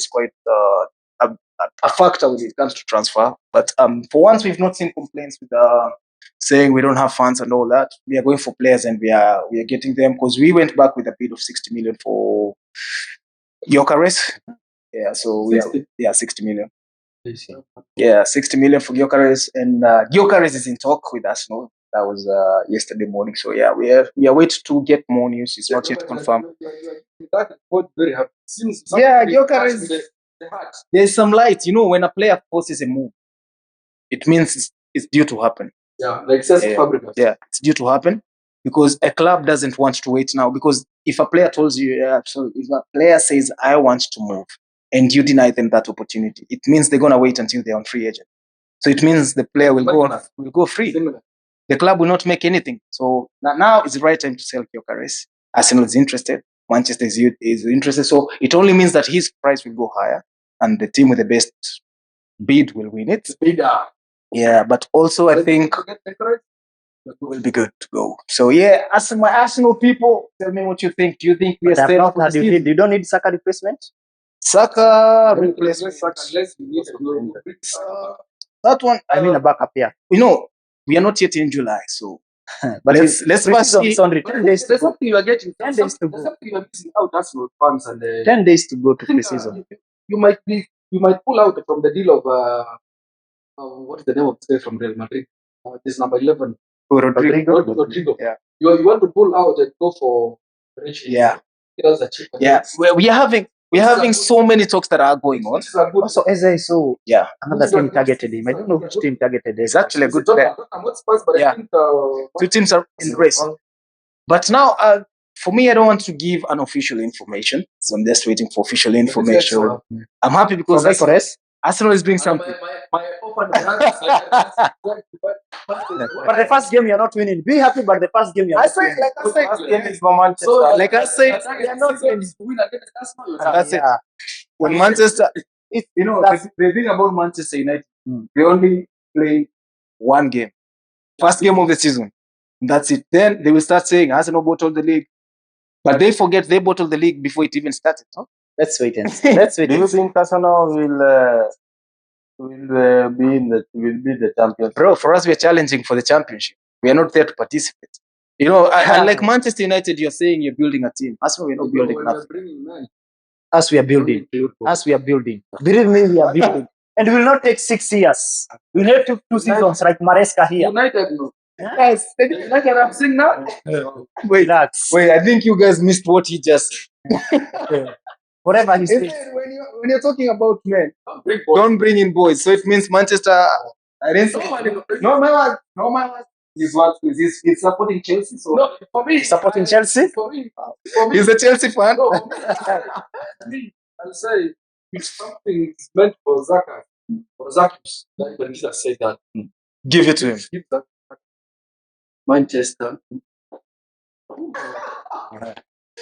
quite a factor when it comes to transfer. But for once, we've not seen complaints with saying we don't have funds and all that. We are going for players and we are getting them because we went back with a bid of 60 million for Gyökeres. Yeah, so 60 million. Yeah, 60 million for Gyökeres, and Gyökeres is in talk with Arsenal. That was yesterday morning. So yeah, we are waiting to get more news. It's not yet confirmed. Very happy. Yeah, Gyökeres. There's some light. You know, when a player forces a move, it means it's due to happen. Yeah, like Fabregas. Yeah, it's due to happen because a club doesn't want to wait now. Because if a player tells you, if a player says, I want to move, and you deny them that opportunity, it means they're gonna wait until they're on free agent. So it means the player will go free. The club will not make anything. So now is the right time to sell Gyökeres. Arsenal is interested. Manchester is interested. So it only means that his price will go higher, and the team with the best bid will win it. Yeah, but also I think it will be good to go. So yeah, as my Arsenal people, tell me what you think. Do you think we are still? You don't need Saka replacement? Saka replacement. That one. I mean a backup, yeah. You know, we are not yet in July, so But let's first pre-season see. is only 10 days to There's go. something you are getting. 10 days to There's go. something you are missing out, Arsenal fans, and 10 days to go to I think, pre-season. you might pull out from the deal of what is the name of the guy from Real Madrid? This number 11, Rodrigo. Yeah. You want to pull out and go for Rich. Yeah. Because the cheaper. Yeah, we're having so many talks that are going on. This is a good. Also, as I saw, Yeah, another team targeted him. I don't know which team targeted him. it's actually a good Don't- player. I'm not Spurs, but Yeah. I think Two teams are in the race. But now, for me, I don't want to give unofficial information, so I'm just waiting for official information. I'm happy because Arsenal is doing something. My open hands, But the first game you're not winning. Be happy, but the first game you're not winning. Like I said, they are not ready to win against Arsenal. That's it. When Manchester, the thing about Manchester United, they only play one game, first game of the season. That's it. Then they will start saying Arsenal bottled the league, but they forget they bottled the league before it even started. Huh? Let's wait and see. Let's wait Do you and see. think Arsenal will be the champions? Bro, for us, we're challenging for the championship. We are not there to participate. You know, unlike Manchester United, you're saying you're building a team. Arsenal, we're not building nothing. As we are building. As we are building. Believe me, we are building. And it will not take 6 years. We'll have two seasons like Maresca here. United, no. Yes. United, I'm saying now. Relax. Wait, I think you guys missed what he just said. Whatever he He says. said when you're talking about men, don't bring in boys. So it means Manchester. I didn't say no, my word. His what? He's supporting Chelsea. So No, for me, Supporting Chelsea? For me, he's a Chelsea fan. no, for me, I'll say if something is meant for Zaka, or Zakis, like when Jesus said that, Give it to him. give that Manchester.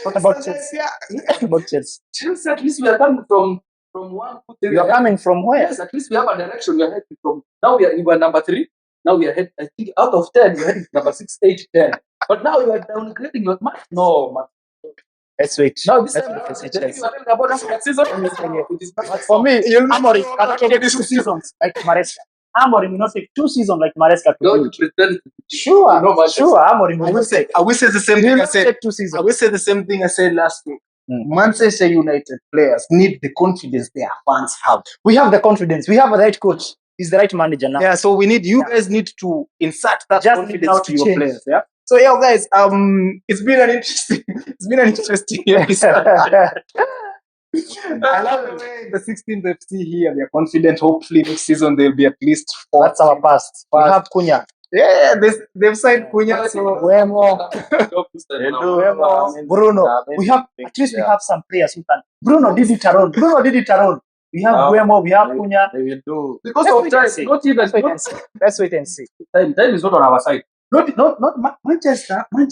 What about Chelsea? What about Chelsea? Chelsea, at least we are coming from one. You are coming from where? Yes, at least we have a direction. We are heading from. Now we were number 3. Now we are heading. I think out of 10, we are heading number 6, 8, 10. But now you are downgrading your match. No, man. Let's wait. Now this Let's time wait and see you Chelsea. are talking about us next season. It is But for me, Amorim cannot take 2 seasons like Maresca. Amorim will not take 2 seasons like Maresca to Don't build. pretend. Sure, No, but sure. Amorim will not take. I will say the same He thing will I not said. take 2 I seasons. will say the same thing I said last week. Manchester United players need the confidence their fans have. We have the confidence. We have the right coach. He's the right manager now. Yeah, so you guys need to insert that Just need now confidence to to your change. players. Yeah. So yeah, guys, it's been an interesting episode. I love the way the 16th FC here. They're confident. Hopefully next season there'll be at least 4. That's our past. We have Cunha. Yeah, they've signed Cunha. So Wemo, Bruno. We have at least we have some players who can. Bruno did it alone. We have Wemo. We have Cunha. They will do. Because Let's of wait time, and see. not even Let's wait and see. time. Time is not on our side. Not Manchester. We're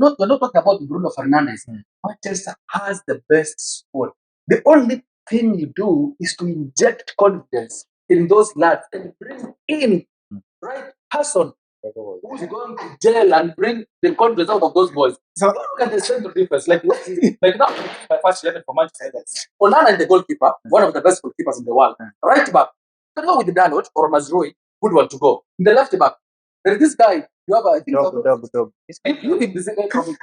not talking about Bruno Fernandes. Manchester has the best squad. The only thing you do is to inject confidence in those lads and bring in right person who's going to gel and bring the confidence out of those boys. So- Look at the central defense. Like now, my first 11 for Manchester United. Onana is the goalkeeper, one of the best goalkeepers in the world. Right back, you can go with Dalot or Mazrui. Good one to go. In the left back, there's this guy. You have I think Dog. you think this guy from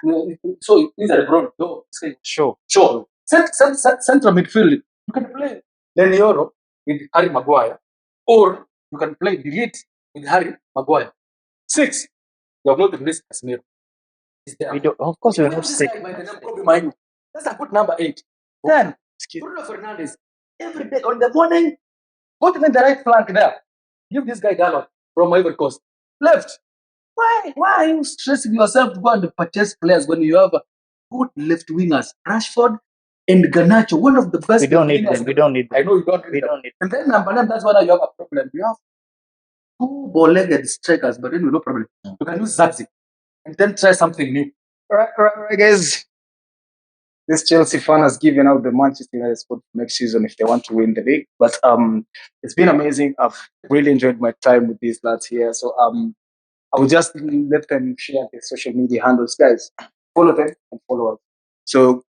so he's a LeBron. No, this guy. Sure. Central midfield. You can play Lenioro with Harry Maguire, or you can play Delete with Harry Maguire. 6. You have not released Casemiro. Is there? We do. Of course, we will not This stick. guy by the name Kobe Mainu. That's a good number 8. Then Bruno Fernandes. Every day on the morning, go to the right flank there. Give this guy Dalot from Ivory Coast. Left. Why are you stressing yourself to go and purchase players when you have good left wingers? Rashford and Garnacho, one of the best. We don't left need wingers. them. We don't need I them. know you don't. We don't need. And then number 9, that's why now you have a problem. You have 2 ball-legged strikers, but then no problem. You can use Zaxi and then try something new. right, guys. This Chelsea fan has given out the Manchester United squad for next season if they want to win the league. But it's been amazing. I've really enjoyed my time with these lads here. So I will just let them share their social media handles, guys. Follow them and follow us. So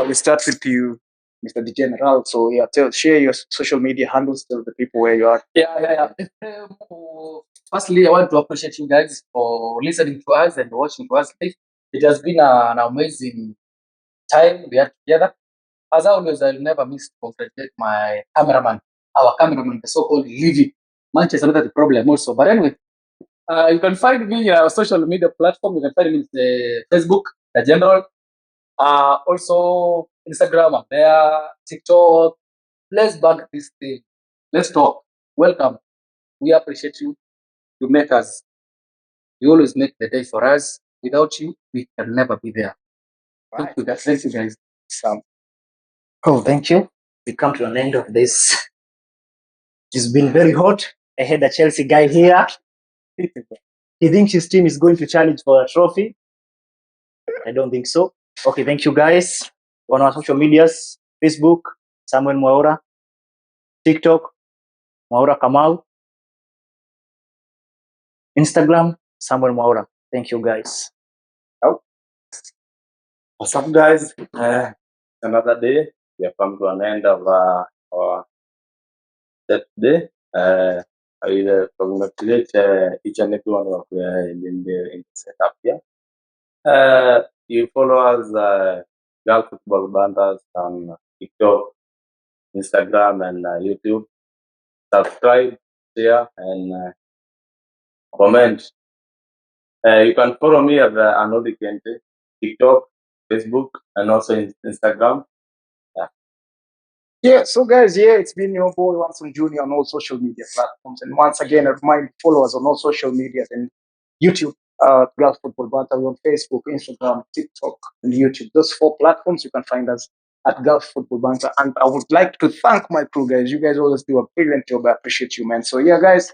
we start with you, Mr. The General. So yeah, share your social media handles. Tell the people where you are. Yeah. firstly, I want to appreciate you guys for listening to us and watching to us. It has been an amazing time we are together. As always, I'll never miss to congratulate my cameraman, our cameraman, the so-called Livy. Manchester United the problem also. But anyway, you can find me in our social media platform. You can find me in the Facebook, the general. Also Instagram, I'm there, TikTok. Let's bank this thing. Let's talk. Welcome. We appreciate you. You make us. You always make the day for us. Without you, we can never be there. Thank you guys. Thank you guys. Oh, thank you. We come to an end of this. It's been very hot. I had a Chelsea guy here. He thinks his team is going to challenge for a trophy. I don't think so. Okay, thank you guys. On our social medias, Facebook, Samuel Mwaura, TikTok, Mwaura Kamau, Instagram, Samuel Mwaura. Thank you guys. What's up, guys? Another day. We have come to an end of our set day. I will congratulate each and every one of in the setup here. You follow us, Gulf Football Banters on TikTok, Instagram, and YouTube. Subscribe, share, and comment. You can follow me at Anodi Kente, TikTok, Facebook, and also Instagram. Yeah, so guys, yeah, it's been your boy Watson Jr. on all social media platforms. And once again, I remind followers on all social medias and YouTube, Gulf Football Banter. We're on Facebook, Instagram, TikTok, and YouTube. Those 4 platforms, you can find us at Gulf Football Banter. And I would like to thank my crew, guys. You guys always do a brilliant job. I appreciate you, man. So yeah, guys,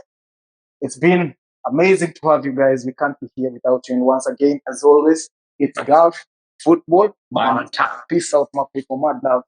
it's been amazing to have you guys. We can't be here without you. And once again, as always, it's Gulf Football Banter. Peace out, my people. Mad love.